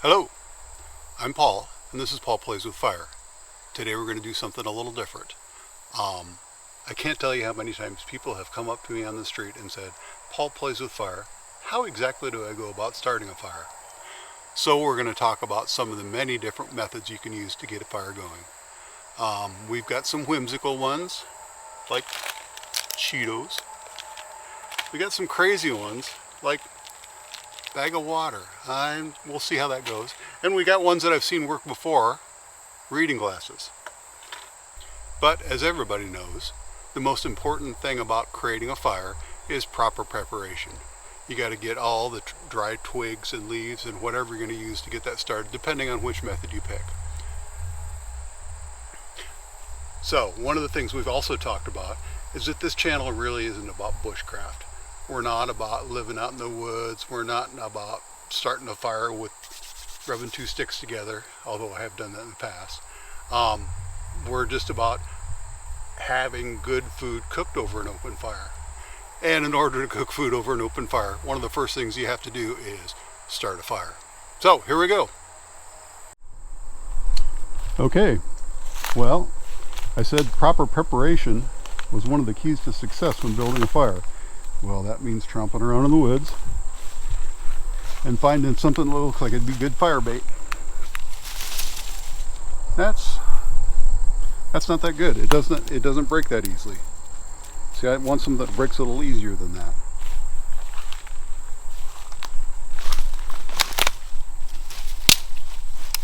Hello, I'm Paul, and this is Paul Plays with Fire. Today we're going to do something a little different. I can't tell you how many times people have come up to me on the street and said, Paul Plays with Fire, how exactly do I go about starting a fire? So we're going to talk about some of the many different methods you can use to get a fire going. We've got some whimsical ones, like Cheetos. We got some crazy ones, like bag of water. We'll see how that goes. And we got ones that I've seen work before, reading glasses. But as everybody knows, the most important thing about creating a fire is proper preparation. You got to get all the dry twigs and leaves and whatever you're going to use to get that started, depending on which method you pick. So one of the things we've also talked about is that this channel really isn't about bushcraft. We're not about living out in the woods. We're not about starting a fire with rubbing two sticks together, although I have done that in the past. We're just about having good food cooked over an open fire. And in order to cook food over an open fire, one of the first things you have to do is start a fire. So here we go. Okay, well, I said proper preparation was one of the keys to success when building a fire. Well, that means tromping around in the woods and finding something that looks like it'd be good fire bait. That's not that good. It doesn't break that easily. See, I want something that breaks a little easier than that.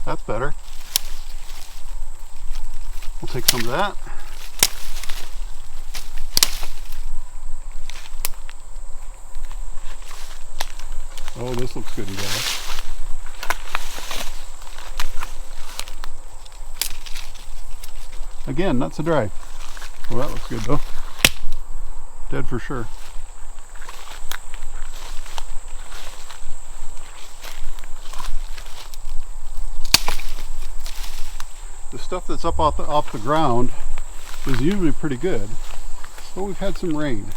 That's better. We'll take some of that. Oh, this looks good, you guys. Again, not so dry. Well, that looks good though. Dead for sure. The stuff that's up off the ground is usually pretty good. But we've had some rain.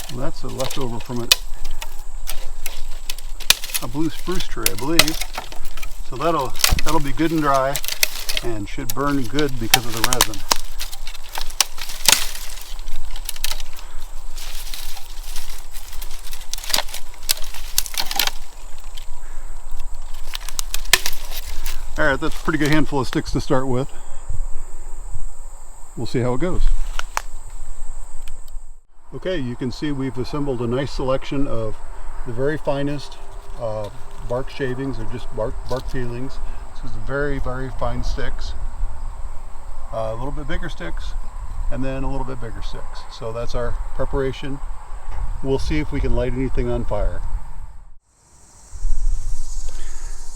Well, that's a leftover from a blue spruce tree, I believe. So that'll be good and dry and should burn good because of the resin. Alright, that's a pretty good handful of sticks to start with. We'll see how it goes. Okay, you can see we've assembled a nice selection of the very finest bark shavings, or just bark peelings. This is very, very fine sticks. A little bit bigger sticks, and then a little bit bigger sticks. So that's our preparation. We'll see if we can light anything on fire.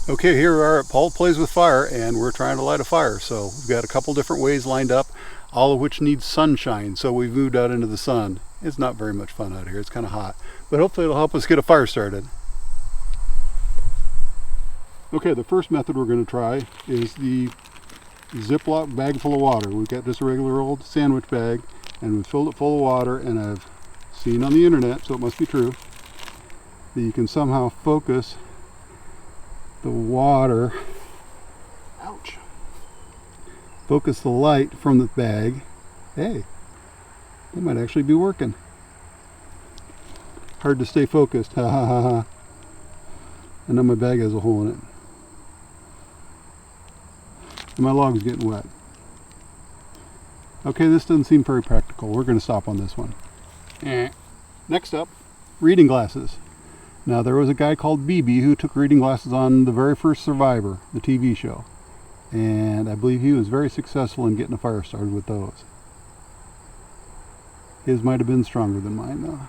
Okay, here we are at Paul Plays with Fire, and we're trying to light a fire. So we've got a couple different ways lined up, all of which need sunshine. So we've moved out into the sun. It's not very much fun out here. It's kind of hot, but hopefully it'll help us get a fire started. Okay, the first method we're going to try is the Ziploc bag full of water. We've got just a regular old sandwich bag, and we've filled it full of water, and I've seen on the internet, so it must be true, that you can somehow focus the water, ouch, focus the light from the bag. Hey, that might actually be working. Hard to stay focused, ha ha ha ha. And now my bag has a hole in it. And my log's getting wet. Okay, this doesn't seem very practical. We're going to stop on this one. Next up, reading glasses. Now, there was a guy called BB who took reading glasses on the very first Survivor, the TV show. And I believe he was very successful in getting a fire started with those. His might have been stronger than mine, though.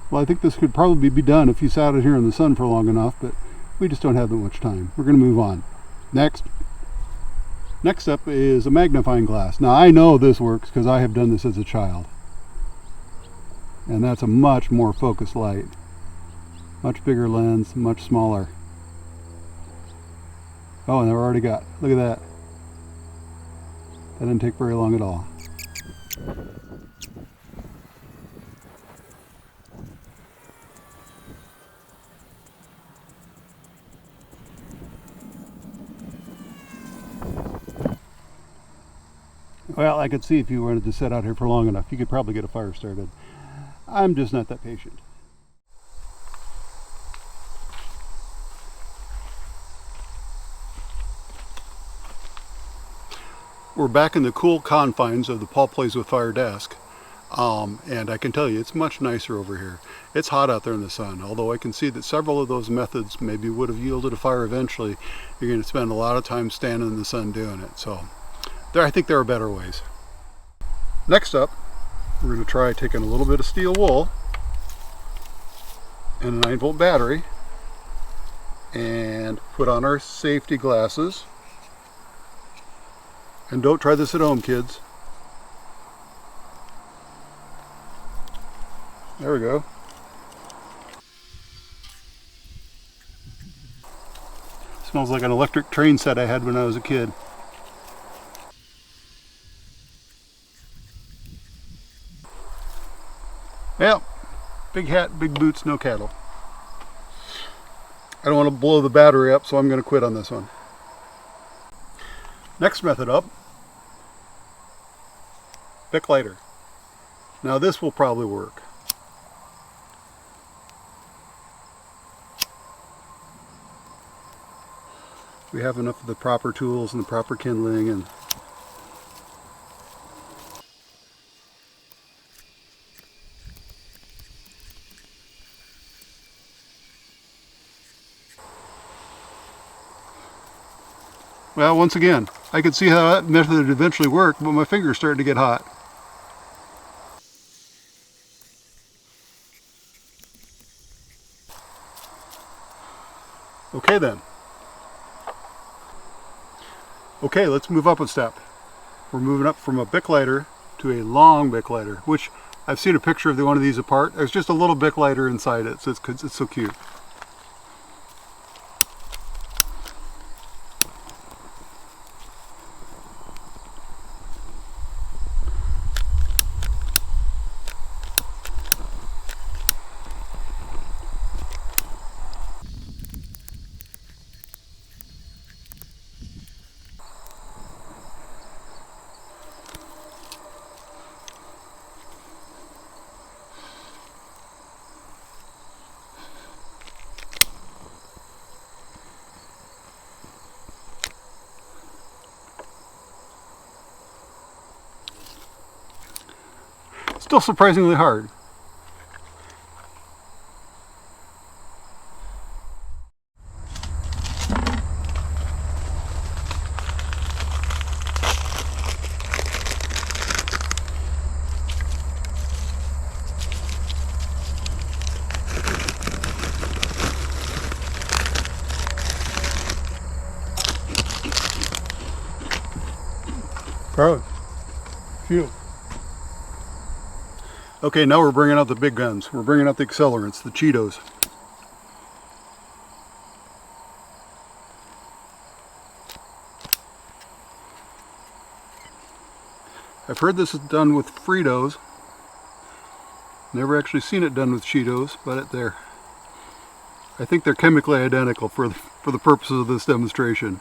Well, I think this could probably be done if you sat out here in the sun for long enough, but we just don't have that much time. We're going to move on. Next up is a magnifying glass. Now, I know this works because I have done this as a child. And that's a much more focused light. Much bigger lens, much smaller. Oh, and they're already got, look at that. That didn't take very long at all. Well, I could see if you wanted to sit out here for long enough, you could probably get a fire started. I'm just not that patient. We're back in the cool confines of the Paul Plays with Fire desk. And I can tell you, it's much nicer over here. It's hot out there in the sun, although I can see that several of those methods maybe would have yielded a fire eventually. You're going to spend a lot of time standing in the sun doing it. So I think there are better ways. Next up, we're going to try taking a little bit of steel wool and a 9-volt battery and put on our safety glasses. And don't try this at home, kids. There we go. Smells like an electric train set I had when I was a kid. Well, big hat, big boots, no cattle. I don't want to blow the battery up, so I'm going to quit on this one. Next method up, Bic lighter. Now this will probably work. We have enough of the proper tools and the proper kindling, and well, once again, I could see how that method would eventually work, but my finger's starting to get hot. Okay then. Okay, let's move up a step. We're moving up from a Bic lighter to a long Bic lighter, which I've seen a picture of one of these apart. There's just a little Bic lighter inside it, so it's so cute. Still surprisingly hard. Proud. Phew. Okay, now we're bringing out the big guns. We're bringing out the accelerants, the Cheetos. I've heard this is done with Fritos. Never actually seen it done with Cheetos, but I think they're chemically identical for the purposes of this demonstration.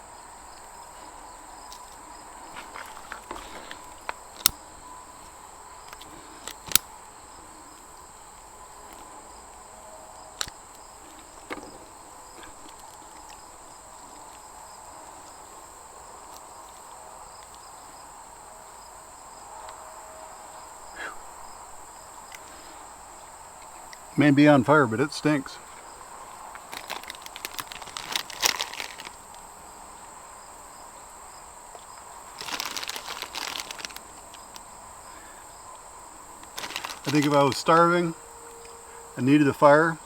May be on fire, but it stinks. I think if I was starving and needed a fire,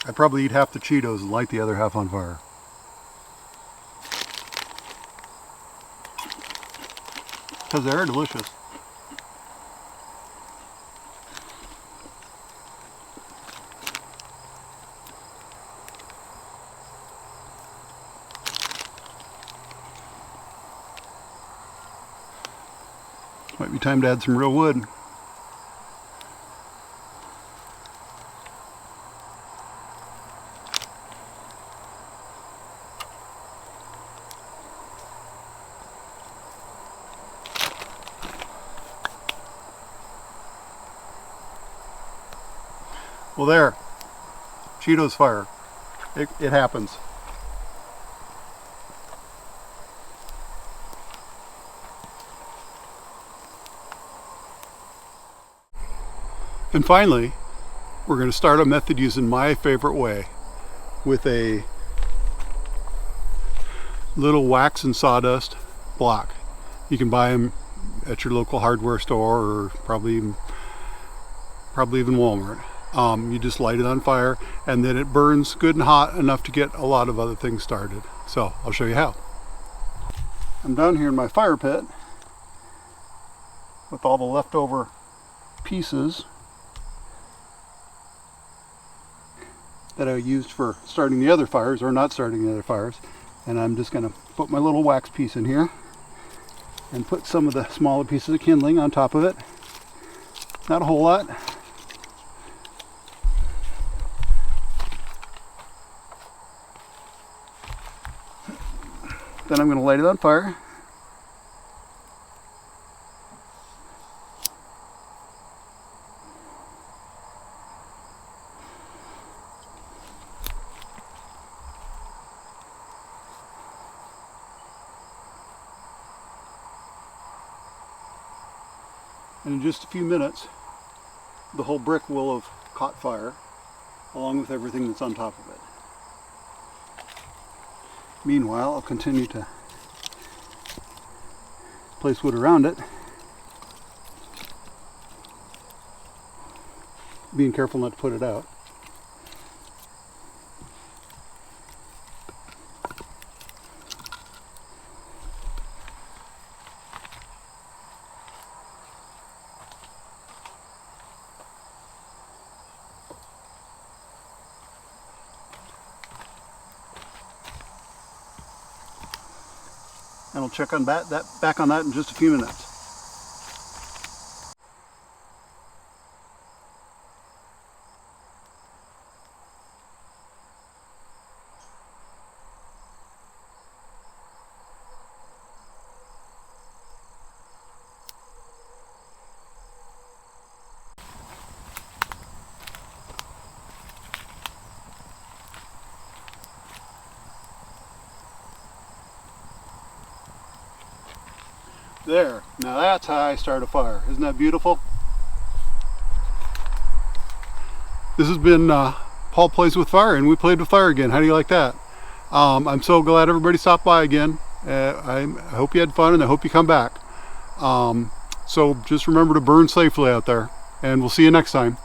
I'd probably eat half the Cheetos and light the other half on fire. Because they are delicious. Might be time to add some real wood. Well, there, Cheetos fire. It happens. And finally, we're going to start a method using my favorite way, with a little wax and sawdust block. You can buy them at your local hardware store, or probably even Walmart. You just light it on fire, and then it burns good and hot enough to get a lot of other things started. So I'll show you how. I'm down here in my fire pit with all the leftover pieces that I used for starting the other fires, or not starting the other fires. And I'm just going to put my little wax piece in here and put some of the smaller pieces of kindling on top of it. Not a whole lot. Then I'm going to light it on fire. And in just a few minutes, the whole brick will have caught fire, along with everything that's on top of it. Meanwhile, I'll continue to place wood around it, being careful not to put it out. And I'll check on back on that in just a few minutes. There, now that's how I start a fire. Isn't that beautiful? This has been Paul Plays with Fire, and we played with fire again. How do you like that? I'm so glad everybody stopped by again. I hope you had fun, and I hope you come back. So just remember to burn safely out there, and we'll see you next time.